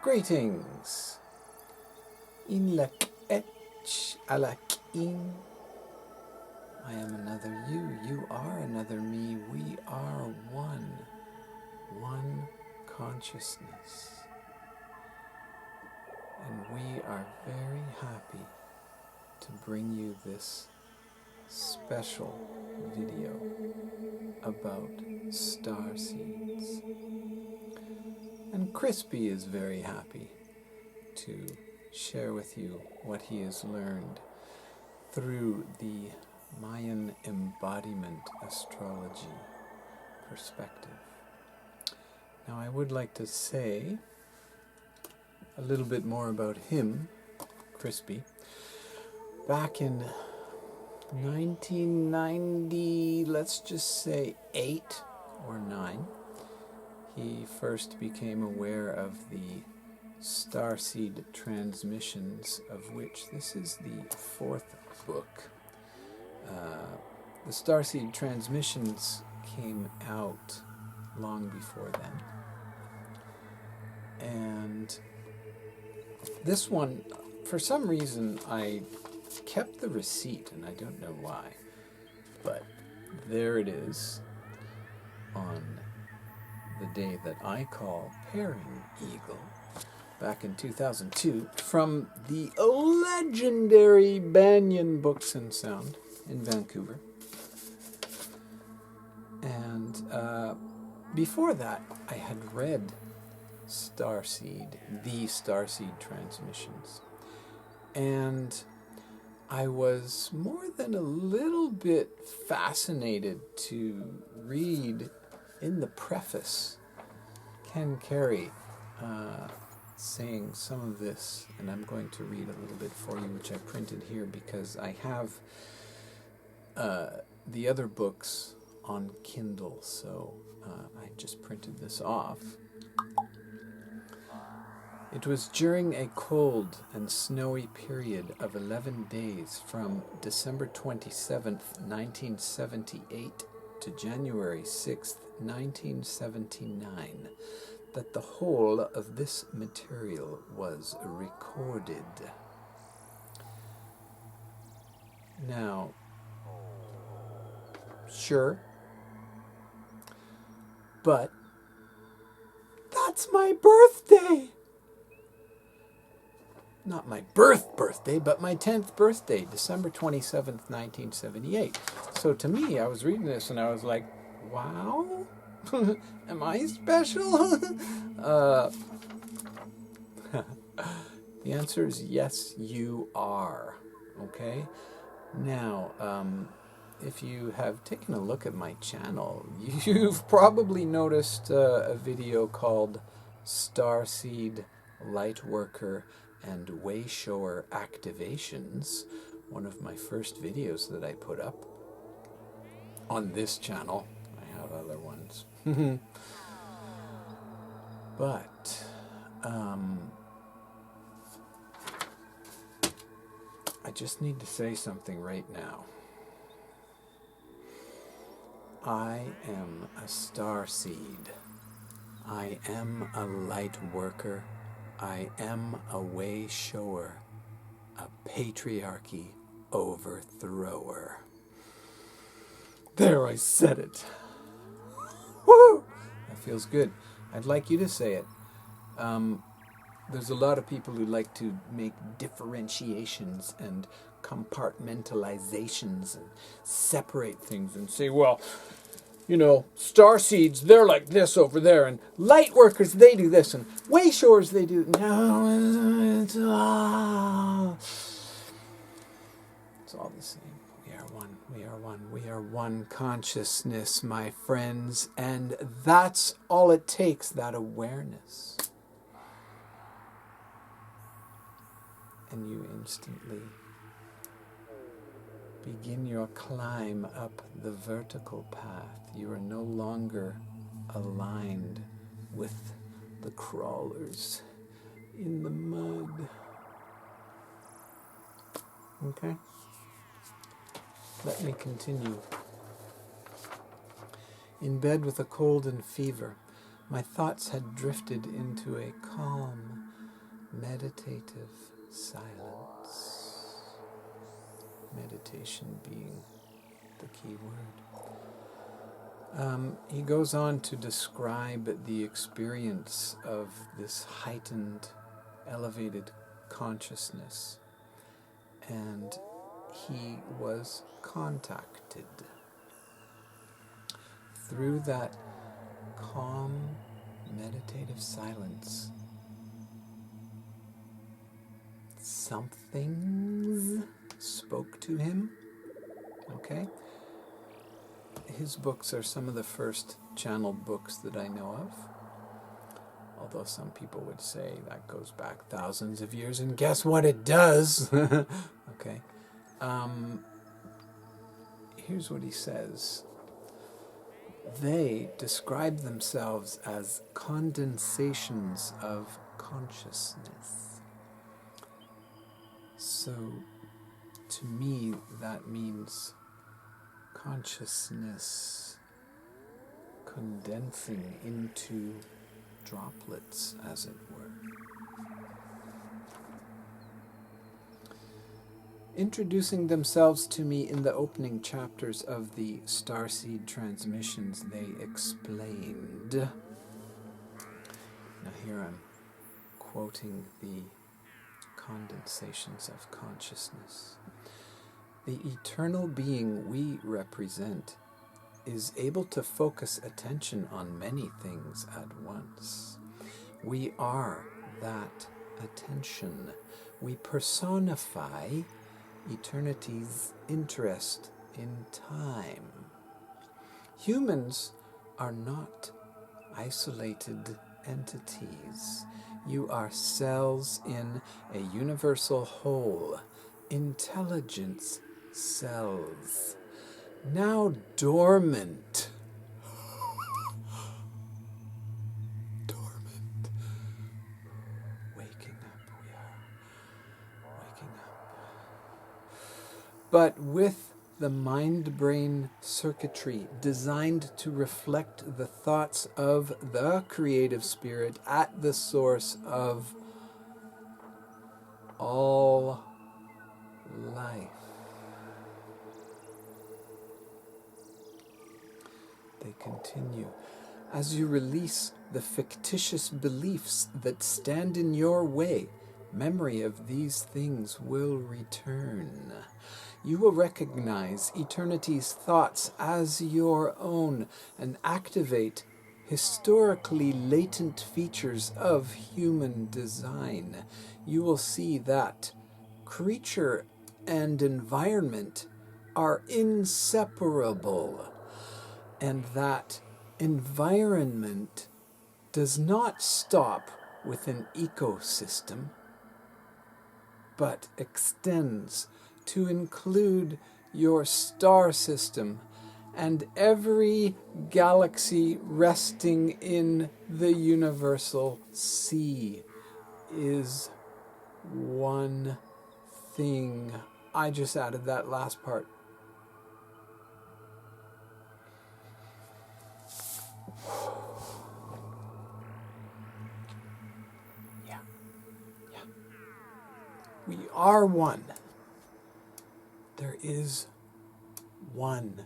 Greetings. Een Laq Tzolk'een. I am another you. You are another me. We are one. One consciousness. And we are very happy to bring you this special video about star seeds. And Crispy is very happy to share with you what he has learned through the Mayan embodiment.astrology perspective. Now I would like to say a little bit more about him, Crispy. Back in 1990, let's just say 8 or 9, he first became aware of the Starseed Transmissions, of which this is the 4th book. The Starseed Transmissions came out long before then. And this one, for some reason, I kept the receipt, and I don't know why, but there it is on the day that I call Pairing Eagle, back in 2002, from the legendary Banyan Books and Sound in Vancouver. And before that, I had read the Starseed Transmissions, and I was more than a little bit fascinated to read in the preface Carey saying some of this, and I'm going to read a little bit for you, which I printed here because I have the other books on Kindle, so I just printed this off. It was during a cold and snowy period of 11 days from December 27th, 1978 to January 6th, 1979 that the whole of this material was recorded. Now, sure, but that's my birthday! Not my birthday, but my 10th birthday, December 27th, 1978. So to me, I was reading this and I was like, wow, am I special? The answer is yes, you are. Okay? Now, if you have taken a look at my channel, you've probably noticed a video called Starseed Lightworker and Wayshower Activations, one of my first videos that I put up on this channel. I have other ones. But I just need to say something right now. I am a starseed. I am a light worker. I am a way shower, a patriarchy overthrower. There, I said it. Woo! That feels good. I'd like you to say it. There's a lot of people who like to make differentiations and compartmentalizations and separate things and say, well, you know, star seeds, they're like this over there, and light workers, they do this, and way showers, they do. No, it's all the same. We are one, we are one, we are one consciousness, my friends, and that's all it takes, that awareness. And you instantly begin your climb up the vertical path. You are no longer aligned with the crawlers in the mud. Okay? Let me continue. In bed with a cold and fever, my thoughts had drifted into a calm meditative silence. Meditation being the key word. He goes on to describe the experience of this heightened, elevated consciousness, and he was contacted through that calm, meditative silence. Something spoke to him, okay? His books are some of the first channeled books that I know of, although some people would say that goes back thousands of years, and guess what it does? Okay. Here's what he says. They describe themselves as condensations of consciousness. So, to me, that means consciousness condensing into droplets, as it were. Introducing themselves to me in the opening chapters of the Starseed Transmissions, they explained. Now here I'm quoting the condensations of consciousness. The eternal being we represent is able to focus attention on many things at once. We are that attention. We personify eternity's interest in time. Humans are not isolated entities. You are cells in a universal whole. Intelligence cells. Now dormant. Dormant. Waking up, we are. Waking up. But with the mind-brain circuitry designed to reflect the thoughts of the creative spirit at the source of all life. They continue. As you release the fictitious beliefs that stand in your way, memory of these things will return. You will recognize eternity's thoughts as your own and activate historically latent features of human design. You will see that creature and environment are inseparable, and that environment does not stop with an ecosystem, but extends to include your star system and every galaxy resting in the universal sea is one thing. I just added that last part. Yeah. We are one. There is one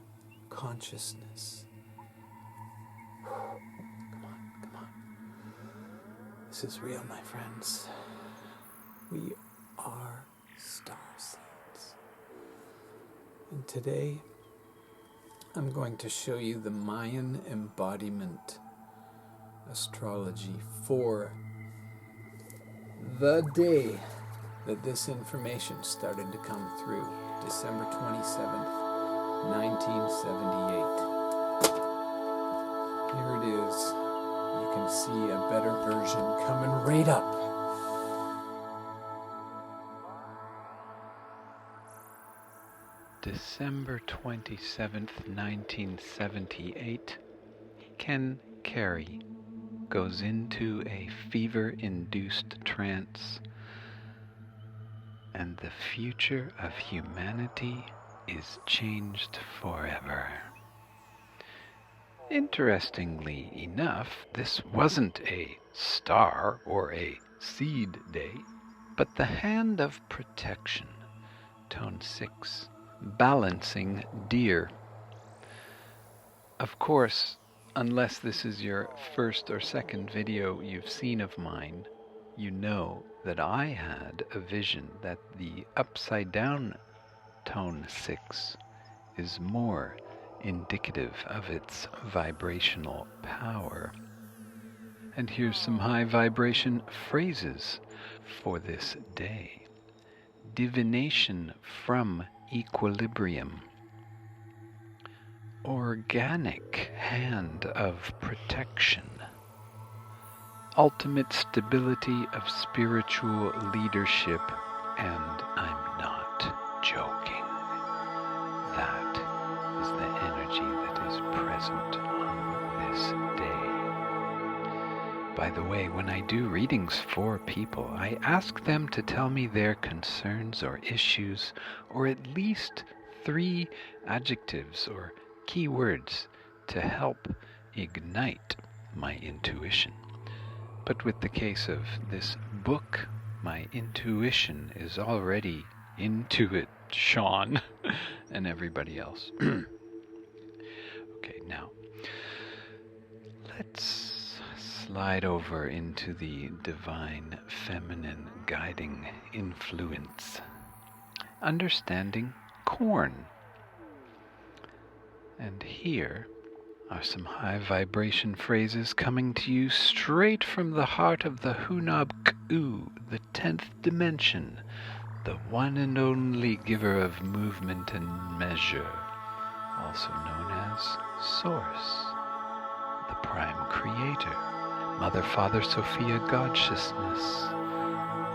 consciousness. Come on. This is real, my friends. We are starseeds. And today, I'm going to show you the Mayan embodiment astrology for the day that this information started to come through, December 27th, 1978. Here it is. You can see a better version coming right up. December 27th, 1978, Carey goes into a fever-induced trance, and the future of humanity is changed forever. Interestingly enough, this wasn't a star or a seed day, but the hand of protection, tone 6, balancing deer. Of course, unless this is your first or second video you've seen of mine, you know that I had a vision that the upside down tone 6 is more indicative of its vibrational power. And here's some high vibration phrases for this day. Divination from equilibrium. Organic hand of protection. Ultimate stability of spiritual leadership, and I'm not joking. That is the energy that is present on this day. By the way, when I do readings for people, I ask them to tell me their concerns or issues, or at least 3 adjectives or keywords to help ignite my intuition. But with the case of this book, my intuition is already into it, Sean, and everybody else. Okay, now let's slide over into the divine feminine guiding influence. Understanding corn. And here are some high vibration phrases coming to you straight from the heart of the Hunab-Ku, the 10th dimension, the one and only giver of movement and measure, also known as Source, the Prime Creator, Mother, Father, Sophia, God-sciousness,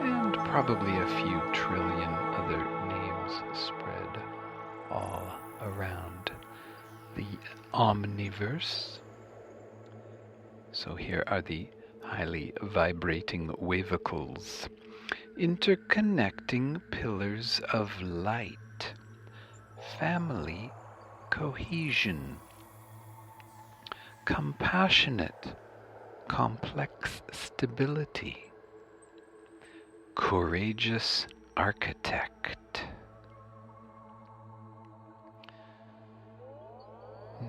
and probably a few trillion other names spread all around the omniverse. So here are the highly vibrating wavicles. Interconnecting pillars of light. Family cohesion. Compassionate, complex stability. Courageous architect.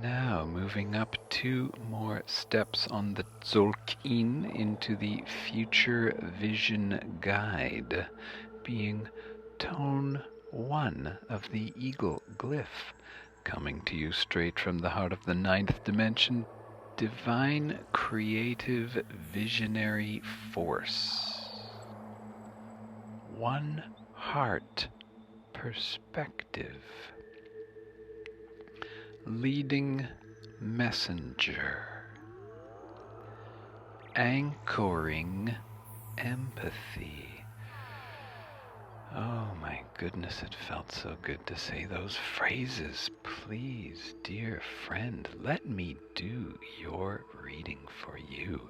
Now, moving up 2 more steps on the Tzolk'een into the Future Vision Guide, being tone 1 of the Eagle Glyph, coming to you straight from the heart of the 9th dimension, Divine Creative Visionary Force. One heart perspective. Leading messenger. Anchoring empathy. Oh my goodness, it felt so good to say those phrases. Please, dear friend, let me do your reading for you.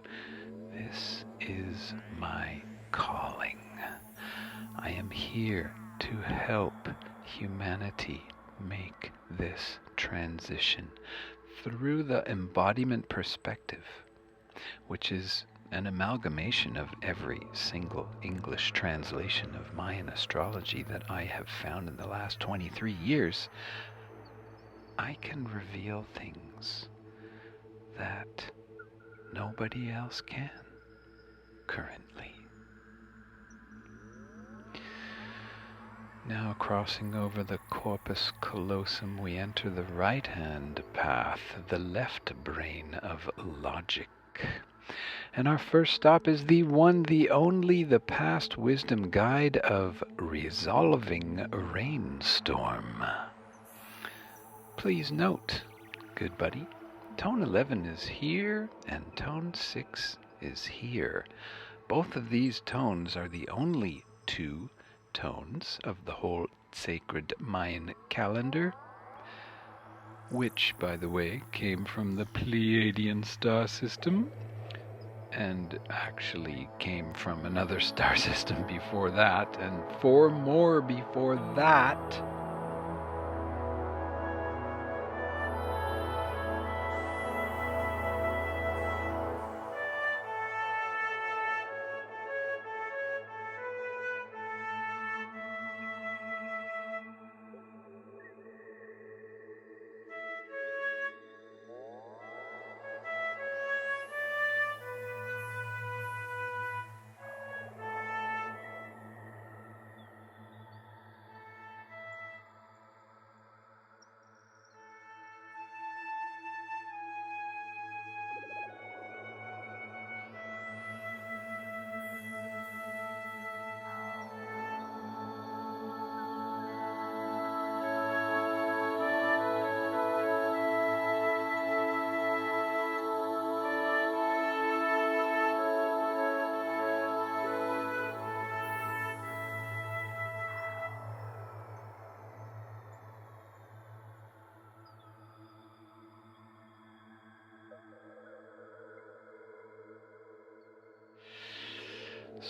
This is my calling. I am here to help humanity make this transition through the embodiment perspective, which is an amalgamation of every single English translation of Mayan astrology that I have found in the last 23 years. I can reveal things that nobody else can currently. Now, crossing over the corpus callosum, we enter the right-hand path, the left brain of logic. And our first stop is the one, the only, the past wisdom guide of resolving rainstorm. Please note, good buddy, tone 11 is here and tone 6 is here. Both of these tones are the only 2 tones of the whole Sacred Mayan Calendar, which, by the way, came from the Pleiadian star system, and actually came from another star system before that, and 4 more before that.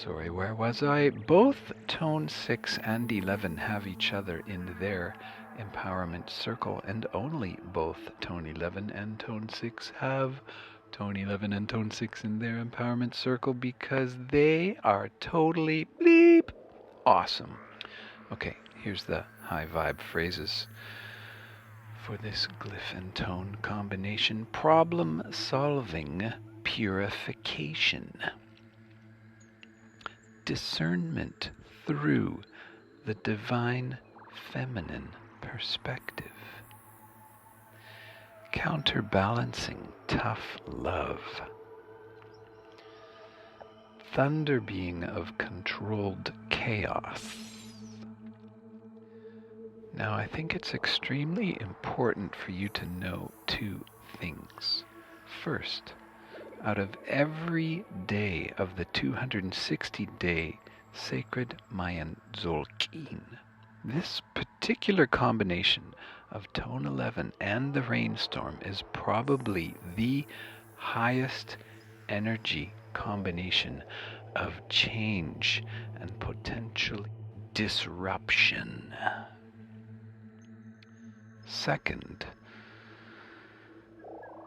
Sorry, where was I? Both tone 6 and 11 have each other in their empowerment circle, and only both tone 11 and tone 6 have tone 11 and tone 6 in their empowerment circle because they are totally bleep awesome. Okay, here's the high vibe phrases for this glyph and tone combination. Problem solving purification. Discernment through the divine feminine perspective. Counterbalancing tough love. Thunder being of controlled chaos. Now, I think it's extremely important for you to know two things. First, out of every day of the 260-day Sacred Mayan Tzolk'een, this particular combination of tone 11 and the rainstorm is probably the highest energy combination of change and potential disruption. Second,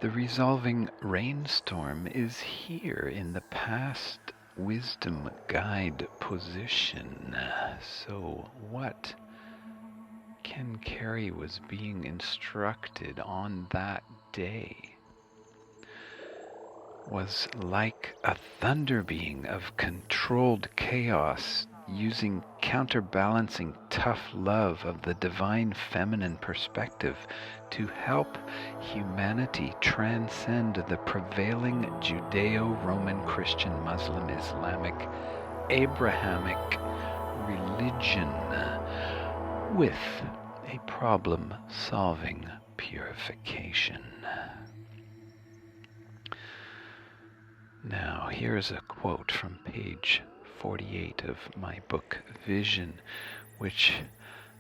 the resolving rainstorm is here in the past wisdom guide position. So what Carey was being instructed on that day was like a thunder being of controlled chaos, using counterbalancing tough love of the divine feminine perspective to help humanity transcend the prevailing Judeo-Roman Christian Muslim Islamic Abrahamic religion with a problem-solving purification. Now, here's a quote from page 48 of my book Vision, which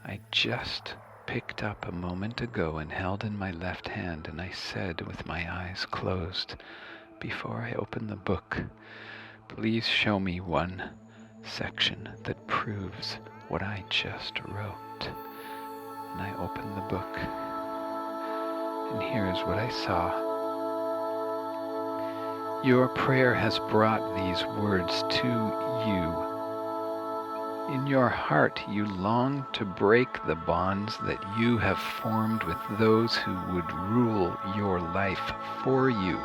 I just picked up a moment ago and held in my left hand, and I said with my eyes closed before I opened the book, please show me one section that proves what I just wrote. And I opened the book, and here's what I saw. Your prayer has brought these words to you. In your heart you long to break the bonds that you have formed with those who would rule your life for you.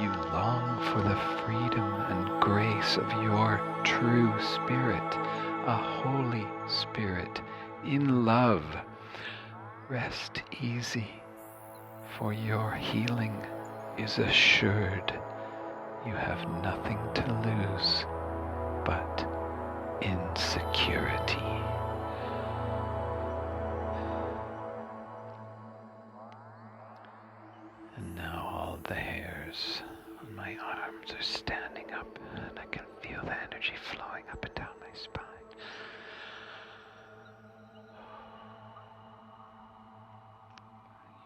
You long for the freedom and grace of your true spirit, a holy spirit in love. Rest easy, for your healing is assured. You have nothing to lose but insecurity. And now all the hairs on my arms are standing up, and I can feel the energy flowing up and down my spine.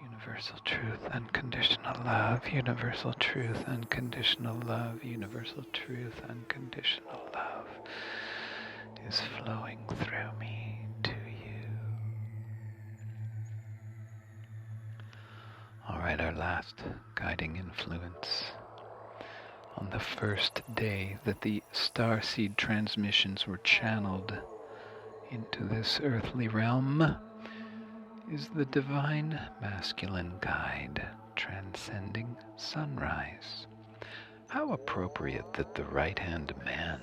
Universal truth, unconditional love, universal truth, unconditional love, universal truth, unconditional love is flowing through me to you. Alright, our last guiding influence. On the first day that the Starseed Transmissions were channeled into this earthly realm, is the divine masculine guide transcending sunrise. How appropriate that the right-hand man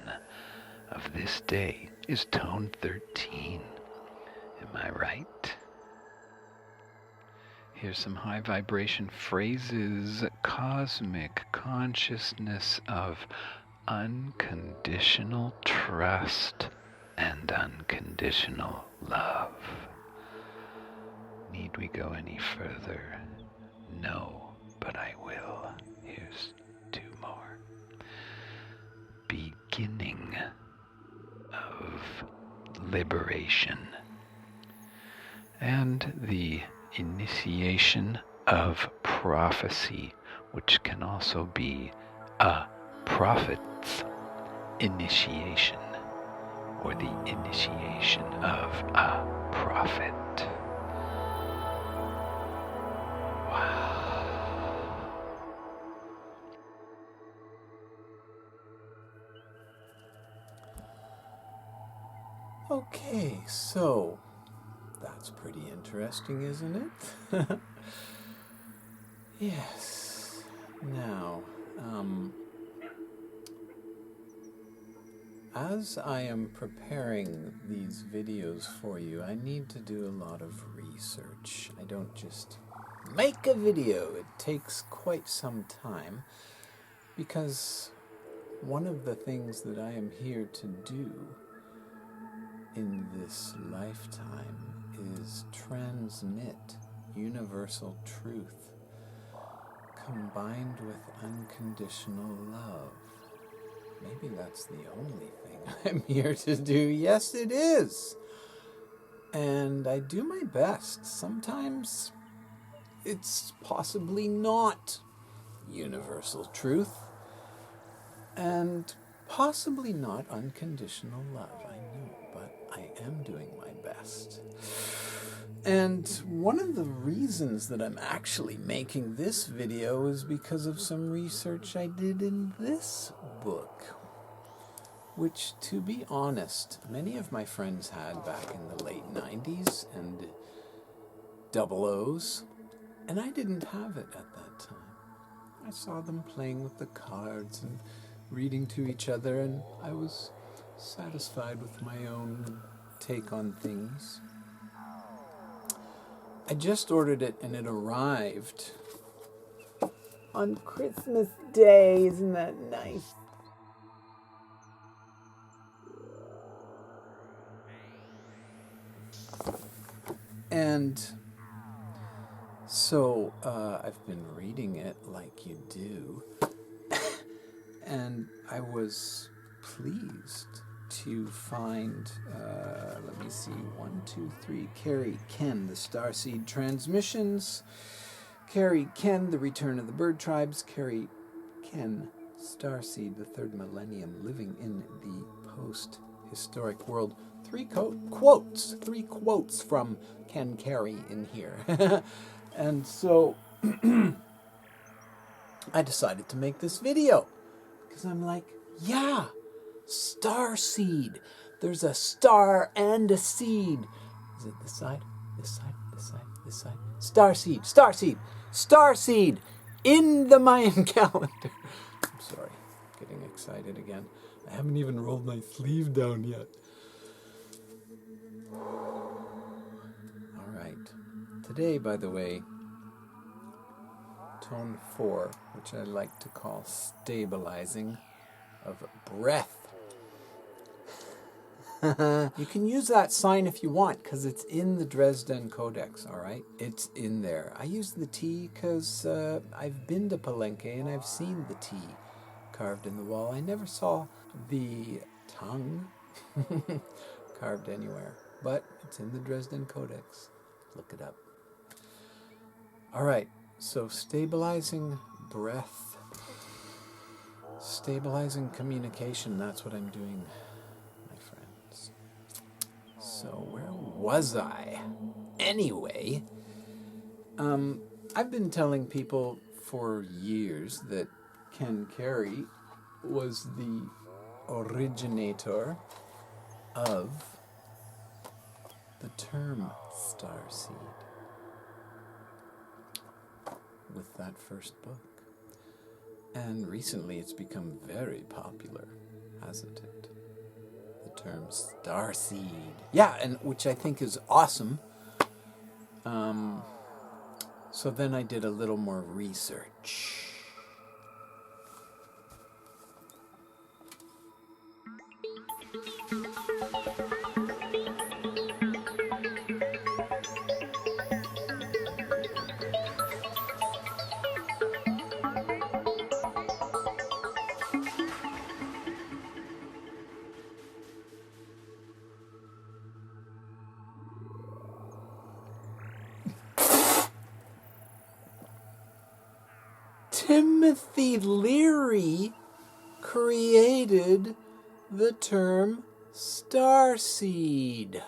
of this day is tone 13. Am I right? Here's some high vibration phrases. Cosmic consciousness of unconditional trust and unconditional love. Need we go any further? No, but I will. Here's two more. Beginning of liberation and the initiation of prophecy, which can also be a prophet's initiation, or the initiation of a prophet. Wow. Okay, so that's pretty interesting, isn't it? Yes. Now, as I am preparing these videos for you, I need to do a lot of research. I don't just make a video. It takes quite some time, because one of the things that I am here to do in this lifetime is transmit universal truth combined with unconditional love. Maybe that's the only thing I'm here to do. Yes, it is. And I do my best. Sometimes it's possibly not universal truth, and possibly not unconditional love, I know, but I am doing my best. And one of the reasons that I'm actually making this video is because of some research I did in this book, which, to be honest, many of my friends had back in the late 90s and double O's, and I didn't have it at that time. I saw them playing with the cards and reading to each other, and I was satisfied with my own take on things. I just ordered it, and it arrived on Christmas Day. Isn't that nice? And so I've been reading it like you do, and I was pleased to find, let me see, 1, 2, 3, Carey, Ken, the Starseed Transmissions, Carey, Ken, the Return of the Bird Tribes, Carey, Ken, Starseed, the Third Millennium, Living in the Post-Historic World. Three quotes from Ken Carey in here. And so I decided to make this video, because I'm like, yeah, Starseed. There's a star and a seed. Is it this side? This side? This side? This side? Starseed. Starseed. Starseed in the Mayan calendar. I'm sorry, getting excited again. I haven't even rolled my sleeve down yet. All right. Today, by the way, tone 4, which I like to call stabilizing of breath. You can use that sign if you want, because it's in the Dresden Codex, all right? It's in there. I use the T because I've been to Palenque and I've seen the T carved in the wall. I never saw the tongue carved anywhere, but it's in the Dresden Codex. Look it up. All right, so stabilizing breath, stabilizing communication, that's what I'm doing, my friends. So where was I? Anyway, I've been telling people for years that Ken Carey was the originator of the term starseed with that first book. And recently it's become very popular, hasn't it? The term starseed. Yeah, and which I think is awesome. So then I did a little more research. Timothy Leary created the term starseed.